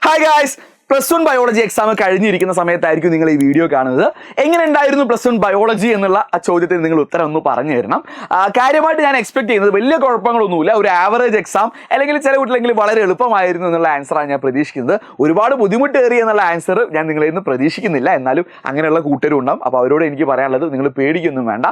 Hi guys! +1 biology exam കഴിഞ്ഞിരിക്കുന്ന സമയത്തായിരിക്കും നിങ്ങൾ ഈ വീഡിയോ കാണുന്നത്. എങ്ങനെ ഉണ്ടായിരുന്നു +1 ബയോളജി എന്നുള്ള ആ ചോദ്യത്തിന് നിങ്ങൾ ഉത്തരം ഒന്ന് പറഞ്ഞു തരണം. കാര്യമായിട്ട് ഞാൻ എക്സ്പെക്ട് ചെയ്യുന്നത് വലിയ കുഴപ്പങ്ങളൊന്നുമില്ല, ഒരു ആവറേജ് എക്സാം അല്ലെങ്കിൽ ചില വീട്ടിലെങ്കിലും വളരെ എളുപ്പമായിരുന്നു എന്നുള്ള ആൻസറാണ് ഞാൻ പ്രതീക്ഷിക്കുന്നത്. ഒരുപാട് ബുദ്ധിമുട്ടേറിയ എന്നുള്ള ആൻസർ ഞാൻ നിങ്ങളിൽ നിന്ന് പ്രതീക്ഷിക്കുന്നില്ല. എന്നാലും അങ്ങനെയുള്ള കൂട്ടരും ഉണ്ടാവും. അപ്പോൾ അവരോട് എനിക്ക് പറയാനുള്ളത്, നിങ്ങൾ പേടിക്കൊന്നും വേണ്ട.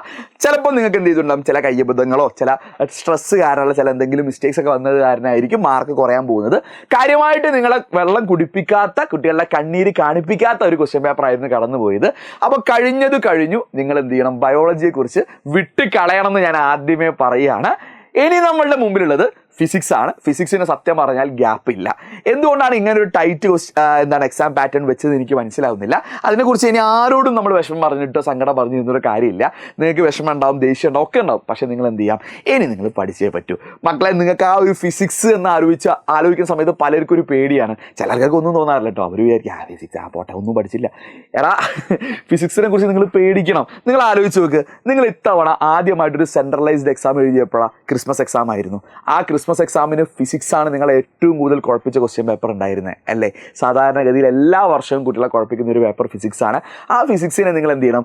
ചിലപ്പോൾ നിങ്ങൾക്ക് എന്ത് ചെയ്തിട്ടുണ്ടാകും, ചില കയ്യബദ്ധങ്ങളോ ചില സ്ട്രെസ് കാരണമുള്ള ചില എന്തെങ്കിലും മിസ്റ്റേക്സ് ഒക്കെ വന്നത് കാരണമായിരിക്കും മാർക്ക് കുറയാൻ പോകുന്നത്. കാര്യമായിട്ട് നിങ്ങളെ വെള്ളം കുടിപ്പിക്കാത്ത, കുട്ടികളുടെ കണ്ണീര് കാണിപ്പിക്കാത്ത ഒരു ക്വസ്റ്റ്യൻ പേപ്പർ ആയിരുന്നു കടന്നുപോയത്. അപ്പോൾ കഴിഞ്ഞത് കഴിഞ്ഞു. നിങ്ങൾ എന്ത് ചെയ്യണം, ബയോളജിയെ കുറിച്ച് വിട്ട് കളയണമെന്ന് ഞാൻ ആദ്യമേ പറയുകയാണ്. ഇനി നമ്മളുടെ മുമ്പിലുള്ളത് ഫിസിക്സ് ആണ്. ഫിസിക്സിന് സത്യം പറഞ്ഞാൽ ഗ്യാപ്പ് ഇല്ല. എന്തുകൊണ്ടാണ് ഇങ്ങനെ ഒരു ടൈറ്റ് എക്സാം പാറ്റേൺ വെച്ചത് എനിക്ക് മനസ്സിലാവുന്നില്ല. അതിനെക്കുറിച്ച് ഇനി ആരോടും നമ്മൾ വിഷമം പറഞ്ഞിട്ടോ സങ്കടം പറഞ്ഞു തന്നൊരു കാര്യമില്ല. നിങ്ങൾക്ക് വിഷമം ഉണ്ടാവും, ദേഷ്യം ഉണ്ടാവും, ഒക്കെ ഉണ്ടാവും. പക്ഷേ നിങ്ങൾ എന്ത് ചെയ്യാം, ഇനി നിങ്ങൾ പഠിച്ചേ പറ്റൂ. മക്കളെ, നിങ്ങൾക്ക് ആ ഒരു ഫിസിക്സ് എന്ന് ആലോചിക്കുന്ന സമയത്ത് പലർക്കും ഒരു പേടിയാണ്. ചിലർക്കൊക്കെ ഒന്നും തോന്നാറില്ല കേട്ടോ. അവർ വിചാരിക്കും ഫിസിക്സ് പോട്ടെ, ഒന്നും പഠിച്ചില്ല. എടാ, ഫിസിക്സിനെ കുറിച്ച് നിങ്ങൾ പേടിക്കണം. നിങ്ങൾ ആലോചിച്ച് നോക്ക്, നിങ്ങൾ ഇത്തവണ ആദ്യമായിട്ടൊരു സെൻട്രലൈസ്ഡ് എക്സാം എഴുതിയപ്പോഴാണ് ക്രിസ്മസ് എക്സാം ആയിരുന്നു. ആ ക്രിസ്മസ് എക്സാമിന് ഫിസിക്സ് ആണ് നിങ്ങളെ ഏറ്റവും കൂടുതൽ കുഴപ്പിച്ച ക്വസ്റ്റ്യൻ പേപ്പർ ഉണ്ടായിരുന്നത് അല്ലേ? സാധാരണഗതിയിൽ എല്ലാ വർഷവും കുട്ടികളെ കുഴപ്പിക്കുന്ന ഒരു പേപ്പർ ഫിസിക്സ് ആണ്. ആ ഫിസിക്സിനെ നിങ്ങൾ എന്ത് ചെയ്യണം,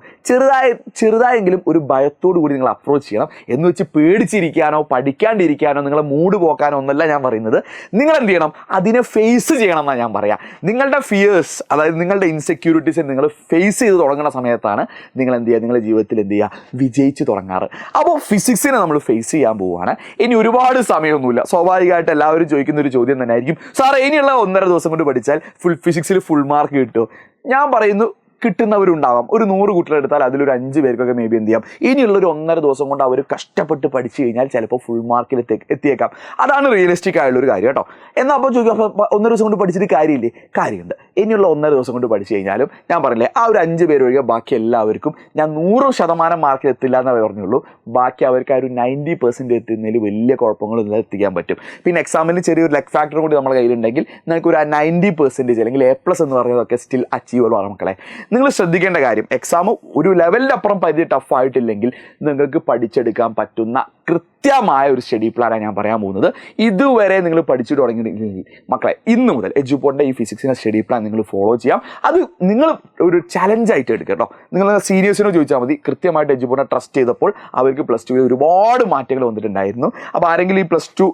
ചെറുതായെങ്കിലും ഒരു ഭയത്തോടു കൂടി നിങ്ങൾ അപ്രോച്ച് ചെയ്യണം. എന്ന് വെച്ച് പേടിച്ചിരിക്കാനോ പഠിക്കാണ്ടിരിക്കാനോ നിങ്ങളെ മൂഡ് പോക്കാനോ ഒന്നല്ല ഞാൻ പറയുന്നത്. നിങ്ങൾ എന്ത് ചെയ്യണം, അതിനെ ഫേസ് ചെയ്യണം എന്നാണ് ഞാൻ പറയാം. നിങ്ങളുടെ ഫിയേഴ്സ്, അതായത് നിങ്ങളുടെ ഇൻസെക്യൂരിറ്റീസ് നിങ്ങൾ ഫേസ് ചെയ്ത് തുടങ്ങുന്ന സമയത്താണ് നിങ്ങൾ എന്ത് ചെയ്യുക, നിങ്ങളുടെ ജീവിതത്തിൽ എന്ത് ചെയ്യുക, വിജയിച്ച് തുടങ്ങാറ്. അപ്പോൾ ഫിസിക്സിനെ നമ്മൾ ഫേസ് ചെയ്യാൻ പോവുകയാണ്. ഇനി ഒരുപാട് സമയമൊന്നുമില്ല. സ്വാഭാവികമായിട്ട് എല്ലാവരും ചോദിക്കുന്ന ഒരു ചോദ്യം തന്നെ ആയിരിക്കും, സാറേ ഇനിയുള്ള 1.5 ദിവസം കൊണ്ട് പഠിച്ചാൽ ഫിസിക്സിൽ ഫുൾ മാർക്ക് കിട്ടുമോ? ഞാൻ പറയുന്നു, കിട്ടുന്നവരുണ്ടാവാം. ഒരു 100 കുട്ടികളെടുത്താൽ അതിലൊരു 5 പേർക്കൊക്കെ മേ ബി എന്ത് ചെയ്യാം, ഇനിയുള്ളൊരു 1.5 ദിവസം കൊണ്ട് അവർ കഷ്ടപ്പെട്ട് പഠിച്ചു കഴിഞ്ഞാൽ ചിലപ്പോൾ ഫുൾ മാർക്കിൽ എത്തിയേക്കാം. അതാണ് റിയലിസ്റ്റിക് ആയുള്ളൊരു കാര്യം കേട്ടോ. എന്നാൽ അപ്പോൾ ചോദിക്കും, അപ്പോൾ 1.5 ദിവസം കൊണ്ട് പഠിച്ചിട്ട് കാര്യമില്ലേ? കാര്യമുണ്ട്. ഇനിയുള്ള 1.5 ദിവസം കൊണ്ട് പഠിച്ചു കഴിഞ്ഞാലും ഞാൻ പറഞ്ഞില്ലേ, ആ ഒരു 5 പേര് ഒഴികെ ബാക്കി എല്ലാവർക്കും ഞാൻ 100% മാർക്കിൽ എത്തില്ല എന്നേ പറഞ്ഞുള്ളൂ. ബാക്കി അവർക്ക് ആ ഒരു 90% എത്തുന്നതിൽ വലിയ കുഴപ്പങ്ങളൊന്നും എത്തിക്കാൻ പറ്റും. പിന്നെ എക്സാമിന് ചെറിയൊരു ലക്ക് ഫാക്ടർ കൂടി നമ്മുടെ കയ്യിലുണ്ടെങ്കിൽ നിങ്ങൾക്ക് ഒരു 90% അല്ലെങ്കിൽ A+ എന്ന് പറയുന്നതൊക്കെ സ്റ്റിൽ അച്ചീവബിൾ ആണ് മക്കളെ. നിങ്ങൾ ശ്രദ്ധിക്കേണ്ട കാര്യം, എക്സാം ഒരു ലെവലിൻ്റെ അപ്പുറം പരിധി ടഫായിട്ടില്ലെങ്കിൽ നിങ്ങൾക്ക് പഠിച്ചെടുക്കാൻ പറ്റുന്ന കൃത്യമായ ഒരു സ്റ്റഡി പ്ലാനാണ് ഞാൻ പറയാൻ പോകുന്നത്. ഇതുവരെ നിങ്ങൾ പഠിച്ചു തുടങ്ങിയിട്ടുണ്ടെങ്കിൽ മക്കളെ, ഇന്ന് മുതൽ എഡ്യൂപോണിൻ്റെ ഈ ഫിസിക്സിൻ്റെ സ്റ്റഡി പ്ലാൻ നിങ്ങൾ ഫോളോ ചെയ്യാം. അത് നിങ്ങൾ ഒരു ചലഞ്ചായിട്ട് എടുക്കുക കേട്ടോ. നിങ്ങൾ സീനിയേഴ്സിനോ ചോദിച്ചാൽ മതി. കൃത്യമായിട്ട് എഡ്യൂപോണിനെ ട്രസ്റ്റ് ചെയ്തപ്പോൾ അവർക്ക് +2 ഒരുപാട് മാറ്റങ്ങൾ വന്നിട്ടുണ്ടായിരുന്നു. അപ്പോൾ ആരെങ്കിലും ഈ +1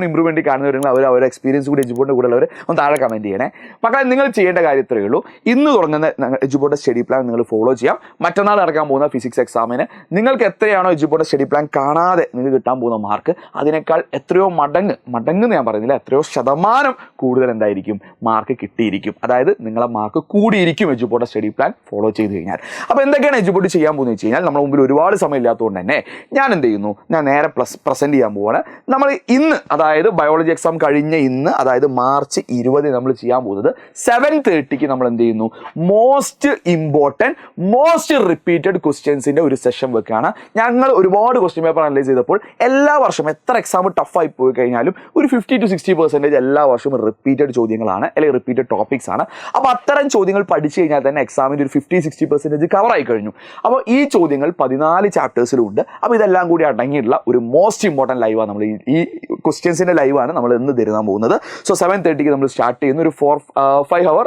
ഇമ്പ്രൂവ്മെൻറ്റ് കാണുന്നവരെങ്കിൽ അവരുടെ എക്സ്പീരിയൻസ് കൂടി എഡ്യൂപോണിൻ്റെ കൂടെ ഉള്ളവർ ഒന്ന് താഴെ കമൻറ്റ് ചെയ്യണേ. മക്കളെ, നിങ്ങൾ ചെയ്യേണ്ട കാര്യം ഇത്രയേ ഉള്ളൂ. ഇന്ന് തുടങ്ങുന്ന എഡ്യൂപോണിൻ്റെ സ്റ്റഡി പ്ലാൻ നിങ്ങൾ ഫോളോ ചെയ്യാം. മറ്റന്നാൾ നടക്കാൻ പോകുന്ന ഫിസിക്സ് എക്സാമിന് നിങ്ങൾക്ക് എത്രയാണോ എഡ്യൂപോണിൻ്റെ സ്റ്റഡി പ്ലാൻ കാണാതെ നിങ്ങൾക്ക് കിട്ടാൻ പോകുന്ന മാർക്ക്, അതിനേക്കാൾ എത്രയോ മടങ്ങ് ഞാൻ പറയുന്നില്ല, എത്രയോ ശതമാനം കൂടുതൽ എന്തായിരിക്കും മാർക്ക് കിട്ടിയിരിക്കും. അതായത് നിങ്ങളെ മാർക്ക് കൂടിയിരിക്കും എഡ്യൂപോണിൻ്റെ സ്റ്റഡി പ്ലാൻ ഫോളോ ചെയ്ത് കഴിഞ്ഞാൽ. അപ്പോൾ എന്തൊക്കെയാണ് എഡ്യൂപോണി ചെയ്യാൻ പോകുന്നത് വെച്ച് കഴിഞ്ഞാൽ, നമ്മുടെ മുമ്പിൽ ഒരുപാട് സമയം ഇല്ലാത്തതുകൊണ്ട് തന്നെ ഞാൻ എന്ത് ചെയ്യുന്നു, ഞാൻ നേരെ പ്രസൻറ്റ് ചെയ്യാൻ പോവാണ്. നമ്മൾ ഇന്ന്, അതായത് ബയോളജി എക്സാം കഴിഞ്ഞ ഇന്ന്, അതായത് മാർച്ച് 20 നമ്മൾ ചെയ്യാൻ പോകുന്നത് 7:30 നമ്മൾ എന്ത് ചെയ്യുന്നു, മോസ്റ്റ് ഇമ്പോർട്ടൻറ്റ് മോസ്റ്റ് റിപ്പീറ്റഡ് ക്വസ്റ്റ്യൻസിൻ്റെ ഒരു സെഷൻ വെക്കുകയാണ്. ഞങ്ങൾ ഒരുപാട് ക്വസ്റ്റ്യൻ പേപ്പർ അനലൈസ് ചെയ്തപ്പോൾ എല്ലാ വർഷവും എത്ര എക്സാം ടഫായി പോയി കഴിഞ്ഞാലും ഒരു 50 to 60% എല്ലാ വർഷവും റിപ്പീറ്റഡ് ചോദ്യങ്ങളാണ്, അല്ലെങ്കിൽ റിപ്പീറ്റഡ് ടോപ്പിക്സ് ആണ്. അപ്പോൾ അത്തരം ചോദ്യങ്ങൾ പഠിച്ചു കഴിഞ്ഞാൽ തന്നെ എക്സാമിൻ്റെ ഒരു 50-60% കവറായി കഴിഞ്ഞു. അപ്പോൾ ഈ ചോദ്യങ്ങൾ 14 ചാപ്റ്റേഴ്സിലുണ്ട്. അപ്പോൾ ഇതെല്ലാം കൂടി അടങ്ങിയിട്ടുള്ള ഒരു മോസ്റ്റ് ഇമ്പോർട്ടൻറ്റ് ലൈവാണ് നമ്മൾ ഈ ക്വസ്റ്റ്യൻസിൻ്റെ ലൈവാണ് നമ്മൾ ഇന്ന് തരുന്നാൻ പോകുന്നത്. സോ 7:30 നമ്മൾ സ്റ്റാർട്ട് ചെയ്യുന്ന ഒരു 5.5 hour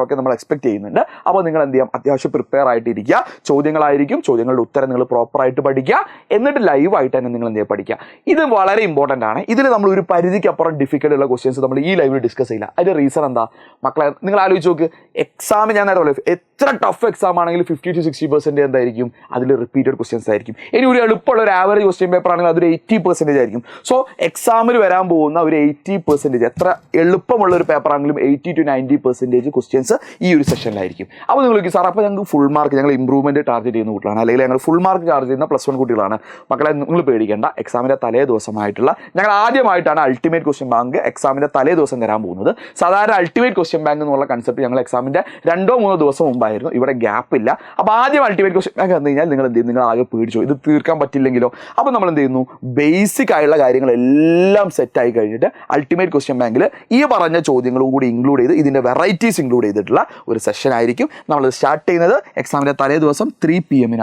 ഒക്കെ നമ്മൾ എക്സ്പെക്ട് ചെയ്യുന്നുണ്ട്. അപ്പോൾ നിങ്ങൾ എന്ത് ചെയ്യാം, അത്യാവശ്യം പ്രിപ്പയർ ആയിട്ടിരിക്കുക. ചോദ്യങ്ങളായിരിക്കും, ചോദ്യങ്ങളുടെ ഉത്തരം നിങ്ങൾ പ്രോപ്പറായിട്ട് പഠിക്കുക. എന്നിട്ട് ലൈവായിട്ട് തന്നെ നിങ്ങൾ എന്ത് ചെയ്യുക, പഠിക്കുക. ഇത് വളരെ ഇമ്പോർട്ടൻ്റ് ആണ്. ഇതിൽ നമ്മൾ ഒരു പരിധിക്കപ്പുറം ഡിഫിക്കൽട്ട് ഉള്ള ക്വസ്റ്റ്യൻസ് നമ്മൾ ഈ ലൈവിൽ ഡിസ്കസ് ചെയ്യില്ല. അതിൻ്റെ റീസൺ എന്താ മക്കളെ, നിങ്ങൾ ആലോചിച്ച് നോക്ക്. എക്സാം ഞാൻ നേരെ പറയാം, എത്ര ടഫ് എക്സാം ആണെങ്കിലും 50 to 60% എന്തായിരിക്കും, അതിൽ റിപ്പീറ്റഡ് ക്വസ്റ്റ്യൻസ് ആയിരിക്കും. ഇനി ഒരു എളുപ്പമുള്ള ഒരു ആവറേജ് ക്വസ്റ്റ്യൻ പേപ്പർ ആണെങ്കിൽ അതൊരു 80% ആയിരിക്കും. സോ എക്സാമിൽ വരാൻ പോകുന്ന ഒരു 80%, എത്ര എളുപ്പമുള്ള ഒരു പേപ്പർ ആണെങ്കിലും 80 to 90% ക്വസ്റ്റ്യൻസ് ഈ ഒരു സെഷനിലായിരിക്കും. അപ്പോൾ നിങ്ങൾക്ക് സാർ, അപ്പോൾ ഞങ്ങൾക്ക് ഫുൾ മാർക്ക്, ഞങ്ങൾ ഇമ്പ്രൂവ്മെൻറ്റ് ടാർഗറ്റ് ചെയ്യുന്ന കുട്ടികളാണ്, അല്ലെങ്കിൽ ഞങ്ങൾ ഫുൾ മാർക്ക് ടാർഗറ്റ് ചെയ്യുന്ന +1 കുട്ടികളാണ്. മക്കളെ, നിങ്ങൾ പേടിക്കേണ്ട. എക്സാമിൻ്റെ തലേ ദിവസമായിട്ടുള്ള ഞങ്ങൾ ആദ്യമായിട്ടാണ് അൾട്ടിമേറ്റ് ക്വസ്റ്റ്യൻ ബാങ്ക് എക്സാമിൻ്റെ തലേ ദിവസം തരാൻ പോകുന്നത്. സാധാരണ അൾട്ടിമേറ്റ് ക്വസ്റ്റ്യൻ ബാങ്ക് എന്നുള്ള കൺസെപ്റ്റ് ഞങ്ങൾ എക്സാമിൻ്റെ 2 or 3 ദിവസം മുമ്പായിരിക്കും ആയിരുന്നു, ഇവിടെ ഗ്യാപ്പ് ഇല്ല. അപ്പോൾ ആദ്യം അൾട്ടിമേറ്റ് ക്വസ്റ്റ്യൻ ബാങ്ക് വന്നു കഴിഞ്ഞാൽ നിങ്ങൾ എന്ത് ചെയ്യും, നിങ്ങൾ ആകെ പേടിച്ചോ, ഇത് തീർക്കാൻ പറ്റില്ലെങ്കിലോ. അപ്പോൾ നമ്മൾ എന്ത് ചെയ്യുന്നു, ബേസിക് ആയുള്ള കാര്യങ്ങളെല്ലാം സെറ്റായി കഴിഞ്ഞിട്ട് അൾട്ടിമേറ്റ് ക്വസ്റ്റ്യൻ ബാങ്കിൽ ഈ പറഞ്ഞ ചോദ്യങ്ങളും കൂടി ഇൻക്ലൂഡ് ചെയ്ത് ഇതിൻ്റെ വെറൈറ്റീസ് ഇൻക്ലൂഡ് ചെയ്തിട്ടുള്ള ഒരു സെഷൻ ആയിരിക്കും. നമ്മൾ സ്റ്റാർട്ട് ചെയ്യുന്നത് എക്സാമിൻ്റെ തലേ ദിവസം 3 PM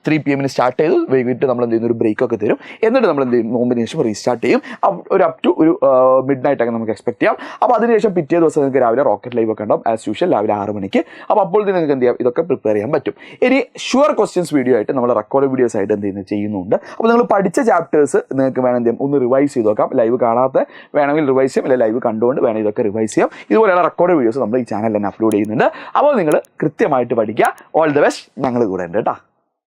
3 PM സ്റ്റാർട്ട് ചെയ്ത് വൈകിട്ട് നമ്മൾ എന്ത് ചെയ്യുന്നു, ഒരു ബ്രേക്കൊക്കെ തരും. എന്നിട്ട് നമ്മൾ എന്ത് ചെയ്യും, നോമ്പിന് ശേഷം റീസ്റ്റാർട്ട് ചെയ്യും. ഒരു അപ് ടു ഒരു മിഡ് നൈറ്റ് ഒക്കെ നമുക്ക് എക്സ്പെക്ട് ചെയ്യാം. അപ്പോൾ അതിനുശേഷം പിറ്റേ ദിവസം നിങ്ങൾക്ക് രാവിലെ റോക്കറ്റ് ലൈവ് ഒക്കെ ഉണ്ടാവും ആസ് യൂഷ്വൽ രാവിലെ 6 മണിക്ക്. അപ്പോൾ അപ്പോൾ നിങ്ങൾക്ക് എന്ത് ചെയ്യാം, ഇതൊക്കെ പ്രിപ്പയർ ചെയ്യാൻ പറ്റും. ഇനി ഷുവർ ക്വസ്റ്റ്യൻസ് വീഡിയോ ആയിട്ട് നമ്മൾ റെക്കോർഡ് വീഡിയോസ് ആയിട്ട് എന്ത് ചെയ്യുന്നത് ചെയ്യുന്നുണ്ട്. അപ്പോൾ നിങ്ങൾ പഠിച്ച ചാപ്റ്റേഴ്സ് നിങ്ങൾക്ക് വേണം എന്ത് ചെയ്യും, ഒന്ന് റിവൈസ് ചെയ്ത് നോക്കാം. ലൈവ് കാണാത്ത വേണമെങ്കിൽ റിവൈസ് ചെയ്യാം, അല്ലെങ്കിൽ ലൈവ് കണ്ടുകൊണ്ട് വേണമെങ്കിൽ ഇതൊക്കെ റിവൈസ് ചെയ്യാം. ഇതുപോലെയുള്ള റെക്കോർഡ് വീഡിയോസ് നമ്മൾ ഈ ചാനലിൽ തന്നെ അപ്ലോഡ് ചെയ്യുന്നുണ്ട്. അപ്പോൾ നിങ്ങൾ കൃത്യമായിട്ട് പഠിക്കുക. All the best. ഞങ്ങൾ കൂടെ ഉണ്ട് കേട്ടോ.